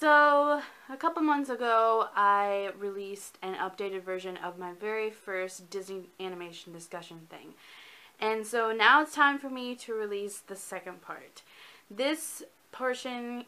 So, a couple months ago, I released an updated version of my very first Disney animation discussion thing. And so now it's time for me to release the second part. This portion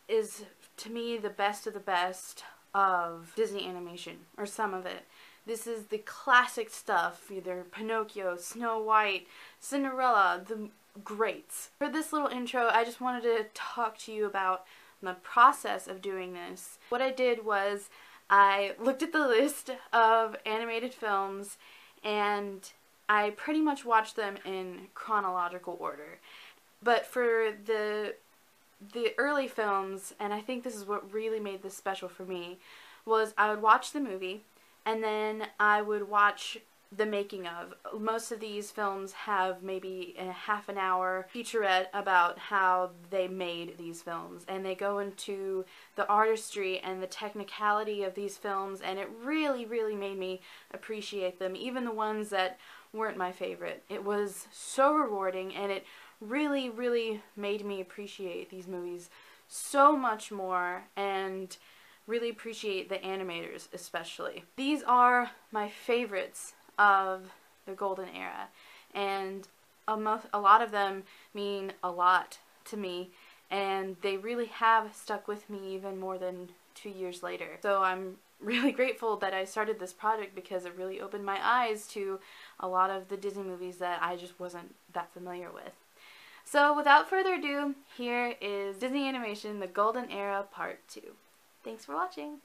is, to me, the best of the best of Disney animation, or some of it. This is the classic stuff, either Pinocchio, Snow White, Cinderella, the greats. For this little intro, I just wanted to talk to you about the process of doing this. What I did was I looked at the list of animated films and I pretty much watched them in chronological order. But for the early films, and I think this is what really made this special for me, was I would watch the movie and then I would watch the making of. Most of these films have maybe a half an hour featurette about how they made these films, and they go into the artistry and the technicality of these films, and it really made me appreciate them, even the ones that weren't my favorite. It was so rewarding, and it really made me appreciate these movies so much more, and really appreciate the animators especially. These are my favorites of the golden era, and a lot of them mean a lot to me, and they really have stuck with me even more than 2 years later. So I'm really grateful that I started this project because it really opened my eyes to a lot of the Disney movies that I just wasn't that familiar with. So without further ado, here is Disney Animation, The Golden Era Part 2. Thanks for watching.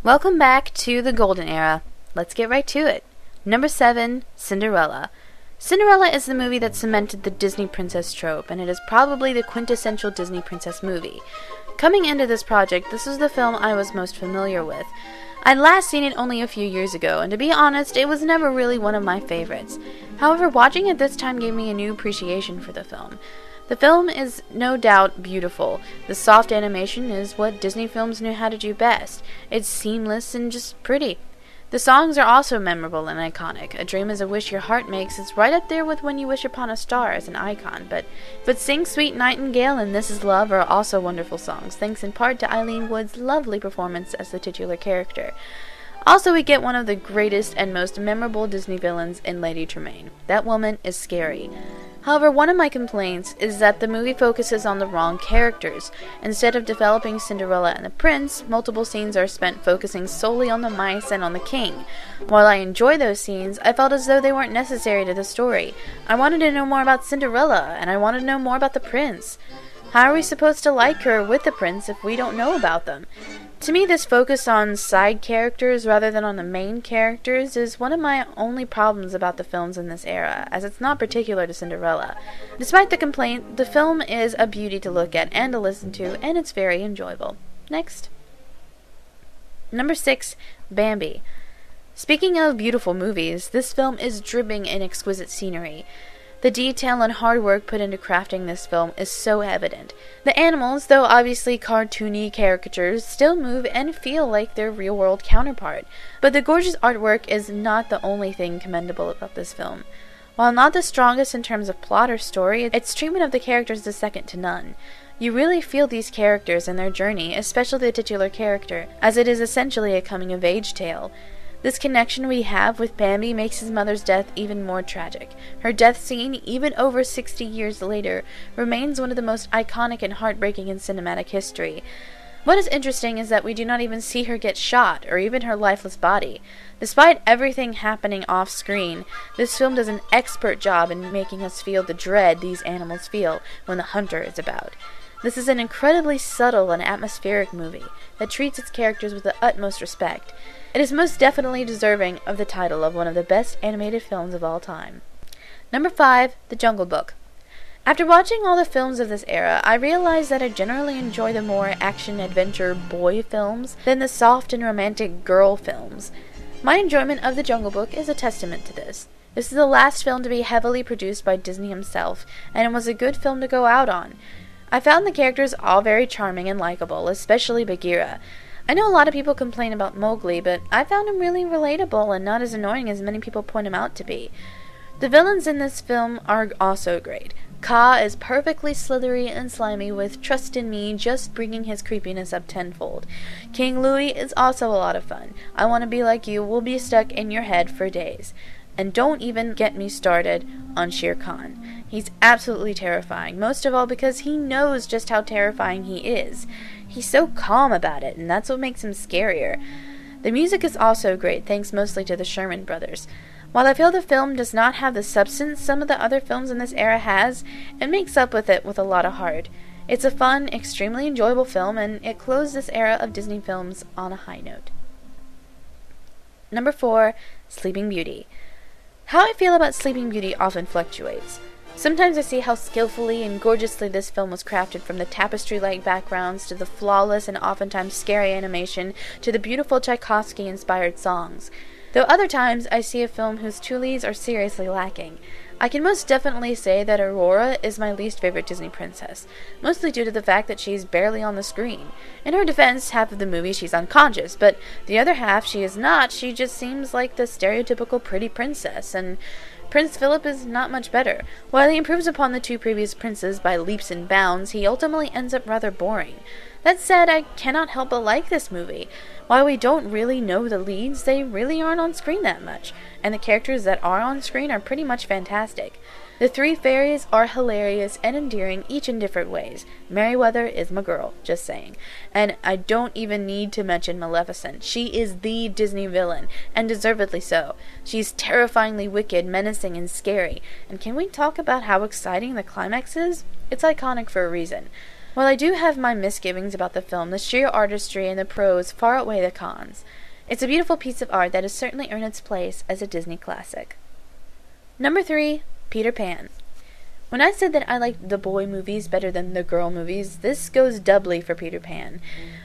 Welcome back to the Golden Era. Let's get right to it. Number 7, Cinderella. Cinderella is the movie that cemented the Disney princess trope, and it is probably the quintessential Disney princess movie. Coming into this project, this was the film I was most familiar with. I'd last seen it only a few years ago, and to be honest, it was never really one of my favorites. However, watching it this time gave me a new appreciation for the film. The film is no doubt beautiful. The soft animation is what Disney films knew how to do best. It's seamless and just pretty. The songs are also memorable and iconic. A Dream is a Wish Your Heart Makes is right up there with When You Wish Upon a Star as an icon, but Sing Sweet Nightingale and This Is Love are also wonderful songs, thanks in part to Eileen Wood's lovely performance as the titular character. Also, we get one of the greatest and most memorable Disney villains in Lady Tremaine. That woman is scary. However, one of my complaints is that the movie focuses on the wrong characters. Instead of developing Cinderella and the prince, multiple scenes are spent focusing solely on the mice and on the king. While I enjoy those scenes, I felt as though they weren't necessary to the story. I wanted to know more about Cinderella, and I wanted to know more about the prince. How are we supposed to like her with the prince if we don't know about them? To me, this focus on side characters rather than on the main characters is one of my only problems about the films in this era, as it's not particular to Cinderella. Despite the complaint, the film is a beauty to look at and to listen to, and it's very enjoyable. Next. Number 6, Bambi. Speaking of beautiful movies, this film is dripping in exquisite scenery. The detail and hard work put into crafting this film is so evident. The animals, though obviously cartoony caricatures, still move and feel like their real-world counterpart. But the gorgeous artwork is not the only thing commendable about this film. While not the strongest in terms of plot or story, its treatment of the characters is second to none. You really feel these characters and their journey, especially the titular character, as it is essentially a coming-of-age tale. This connection we have with Bambi makes his mother's death even more tragic. Her death scene, even over 60 years later, remains one of the most iconic and heartbreaking in cinematic history. What is interesting is that we do not even see her get shot, or even her lifeless body. Despite everything happening off-screen, this film does an expert job in making us feel the dread these animals feel when the hunter is about. This is an incredibly subtle and atmospheric movie that treats its characters with the utmost respect. It is most definitely deserving of the title of one of the best animated films of all time. Number 5, The Jungle Book. After watching all the films of this era, I realized that I generally enjoy the more action-adventure boy films than the soft and romantic girl films. My enjoyment of The Jungle Book is a testament to this. This is the last film to be heavily produced by Disney himself, and it was a good film to go out on. I found the characters all very charming and likable, especially Bagheera. I know a lot of people complain about Mowgli, but I found him really relatable and not as annoying as many people point him out to be. The villains in this film are also great. Ka is perfectly slithery and slimy, with Trust in Me just bringing his creepiness up tenfold. King Louie is also a lot of fun. I Want to Be Like You will be stuck in your head for days. And don't even get me started on Shere Khan. He's absolutely terrifying, most of all because he knows just how terrifying he is. He's so calm about it, and that's what makes him scarier. The music is also great, thanks mostly to the Sherman Brothers. While I feel the film does not have the substance some of the other films in this era has, it makes up with it with a lot of heart. It's a fun, extremely enjoyable film, and it closed this era of Disney films on a high note. Number 4, Sleeping Beauty. How I feel about Sleeping Beauty often fluctuates. Sometimes I see how skillfully and gorgeously this film was crafted, from the tapestry-like backgrounds to the flawless and oftentimes scary animation to the beautiful Tchaikovsky-inspired songs. Though other times I see a film whose tulies are seriously lacking. I can most definitely say that Aurora is my least favorite Disney princess, mostly due to the fact that she's barely on the screen. In her defense, half of the movie she's unconscious, but the other half she is not. She just seems like the stereotypical pretty princess, and Prince Philip is not much better. While he improves upon the two previous princes by leaps and bounds, he ultimately ends up rather boring. That said, I cannot help but like this movie. While we don't really know the leads, they really aren't on screen that much, and the characters that are on screen are pretty much fantastic. The three fairies are hilarious and endearing, each in different ways. Merryweather is my girl, just saying. And I don't even need to mention Maleficent. She is the Disney villain, and deservedly so. She's terrifyingly wicked, menacing, and scary. And can we talk about how exciting the climax is? It's iconic for a reason. While I do have my misgivings about the film, the sheer artistry and the prose far outweigh the cons. It's a beautiful piece of art that has certainly earned its place as a Disney classic. Number 3, Peter Pan. When I said that I liked the boy movies better than the girl movies, this goes doubly for Peter Pan.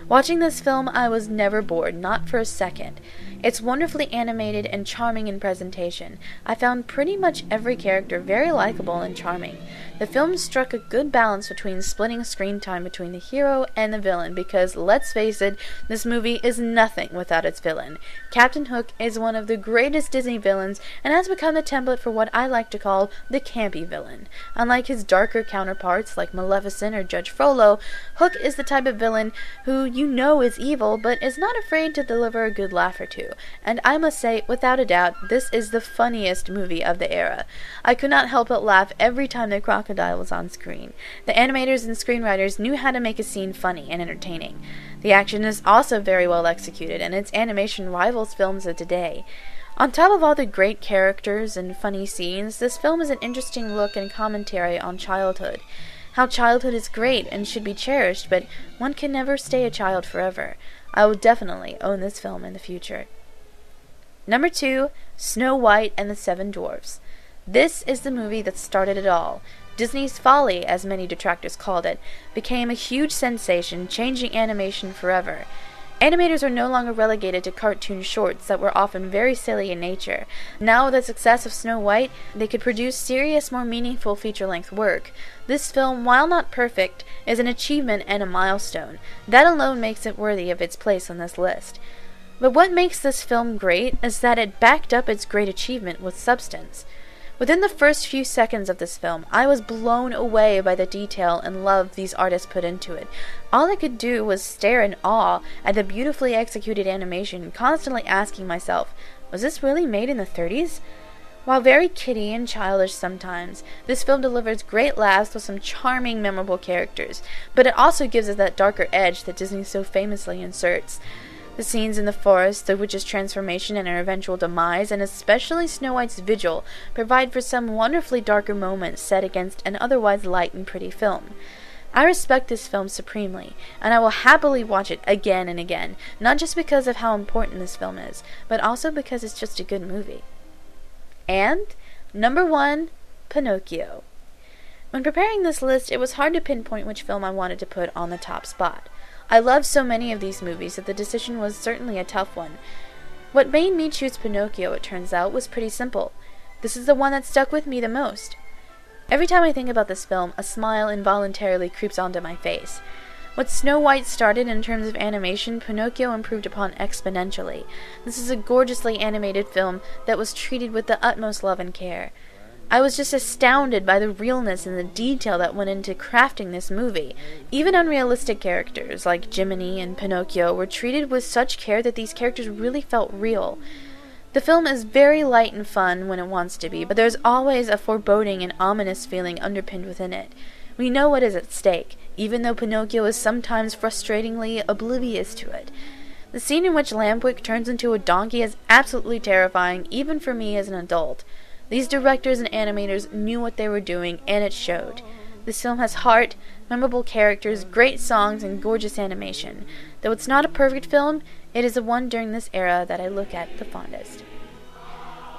Watching this film, I was never bored, not for a second. It's wonderfully animated and charming in presentation. I found pretty much every character very likable and charming. The film struck a good balance between splitting screen time between the hero and the villain, because, let's face it, this movie is nothing without its villain. Captain Hook is one of the greatest Disney villains, and has become the template for what I like to call the campy villain. Unlike his darker counterparts like Maleficent or Judge Frollo, Hook is the type of villain who you know is evil, but is not afraid to deliver a good laugh or two. And I must say, without a doubt, this is the funniest movie of the era. I could not help but laugh every time the crocodile was on screen. The animators and screenwriters knew how to make a scene funny and entertaining. The action is also very well executed, and its animation rivals films of today. On top of all the great characters and funny scenes, this film is an interesting look and commentary on childhood. How childhood is great and should be cherished, but one can never stay a child forever. I will definitely own this film in the future. Number 2, Snow White and the Seven Dwarfs. This is the movie that started it all. Disney's Folly, as many detractors called it, became a huge sensation, changing animation forever. Animators are no longer relegated to cartoon shorts that were often very silly in nature. Now, with the success of Snow White, they could produce serious, more meaningful feature-length work. This film, while not perfect, is an achievement and a milestone. That alone makes it worthy of its place on this list. But what makes this film great is that it backed up its great achievement with substance. Within the first few seconds of this film, I was blown away by the detail and love these artists put into it. All I could do was stare in awe at the beautifully executed animation, constantly asking myself, was this really made in the 30s? While very kiddie and childish sometimes, this film delivers great laughs with some charming, memorable characters, but it also gives it that darker edge that Disney so famously inserts. The scenes in the forest, the witch's transformation and her eventual demise, and especially Snow White's vigil, provide for some wonderfully darker moments set against an otherwise light and pretty film. I respect this film supremely, and I will happily watch it again and again, not just because of how important this film is, but also because it's just a good movie. And, number 1, Pinocchio. When preparing this list, it was hard to pinpoint which film I wanted to put on the top spot. I love so many of these movies that the decision was certainly a tough one. What made me choose Pinocchio, it turns out, was pretty simple. This is the one that stuck with me the most. Every time I think about this film, a smile involuntarily creeps onto my face. What Snow White started in terms of animation, Pinocchio improved upon exponentially. This is a gorgeously animated film that was treated with the utmost love and care. I was just astounded by the realness and the detail that went into crafting this movie. Even unrealistic characters like Jiminy and Pinocchio were treated with such care that these characters really felt real. The film is very light and fun when it wants to be, but there's always a foreboding and ominous feeling underpinned within it. We know what is at stake, even though Pinocchio is sometimes frustratingly oblivious to it. The scene in which Lampwick turns into a donkey is absolutely terrifying, even for me as an adult. These directors and animators knew what they were doing, and it showed. This film has heart, memorable characters, great songs, and gorgeous animation. Though it's not a perfect film, it is the one during this era that I look at the fondest.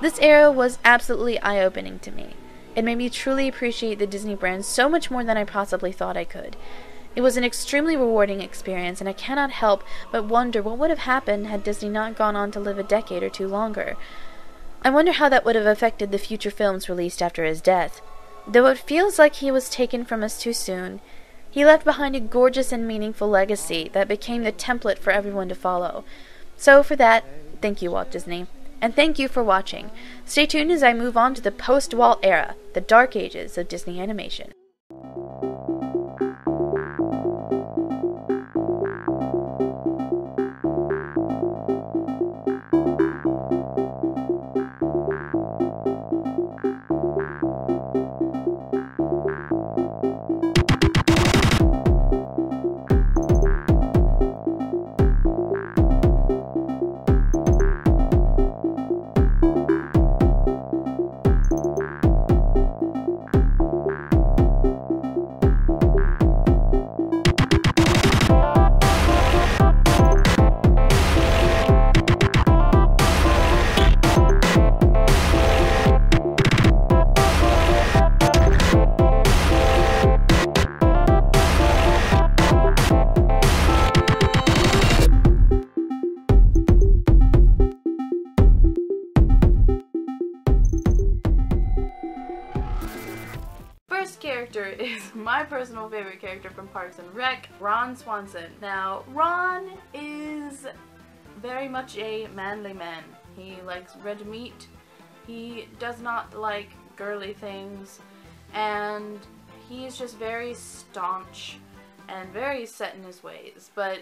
This era was absolutely eye-opening to me. It made me truly appreciate the Disney brand so much more than I possibly thought I could. It was an extremely rewarding experience, and I cannot help but wonder what would have happened had Disney not gone on to live a decade or two longer. I wonder how that would have affected the future films released after his death. Though it feels like he was taken from us too soon, he left behind a gorgeous and meaningful legacy that became the template for everyone to follow. So for that, thank you, Walt Disney. And thank you for watching. Stay tuned as I move on to the post-Walt era, the dark ages of Disney animation. Character is my personal favorite character from Parks and Rec, Ron Swanson. Now, Ron is very much a manly man. He likes red meat, he does not like girly things, and he's just very staunch and very set in his ways, but